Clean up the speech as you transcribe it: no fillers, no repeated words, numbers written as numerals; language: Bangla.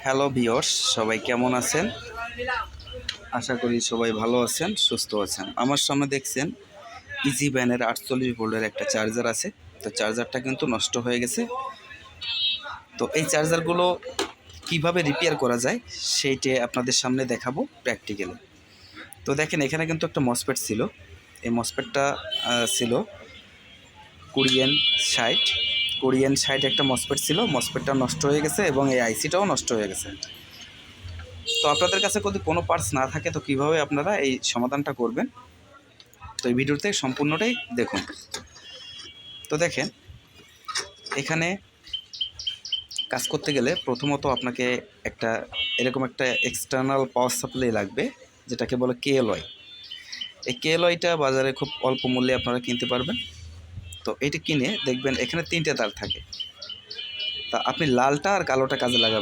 হ্যালো ভিউয়ার্স, সবাই কেমন আছেন? আশা করি সবাই ভালো আছেন, সুস্থ আছেন। আমার সামনে দেখছেন ইজি ব্যানের 48 ভোল্টের একটা চার্জার আছে। তো চার্জারটা কিন্তু নষ্ট হয়ে গেছে। তো এই চার্জারগুলো কিভাবে রিপেয়ার করা যায় সেইটা আপনাদের সামনে দেখাবো প্র্যাকটিক্যালি। তো দেখেন, এখানে কিন্তু একটা মসফেট ছিল। এই মসফেটটা ছিল কোরিয়ান 60 একটা মসফেট ছিল। মসফেটটা নষ্ট হয়ে গেছে এবং এই আইসিটাও নষ্ট হয়ে গেছে। তো আপনাদের কাছে যদি কোনো পার্টস না থাকে তো কিভাবে আপনারা এই সমাধানটা করবেন, তো এই ভিডিওতে সম্পূর্ণটাই দেখুন। তো দেখেন, এখানে কাজ করতে গেলে প্রথমত আপনাকে এরকম একটা এক্সটার্নাল পাওয়ার সাপ্লাই লাগবে, যেটাকে বলে কেএলওয়াই। এই কেএলওয়াইটা বাজারে খুব অল্প মূল্যে আপনারা কিনতে পারবেন। তো এটি কিনে দেখবেন এখানে 3টে তার থাকে। তা আপনি লালটা আর কালোটা কাজে লাগাবেন।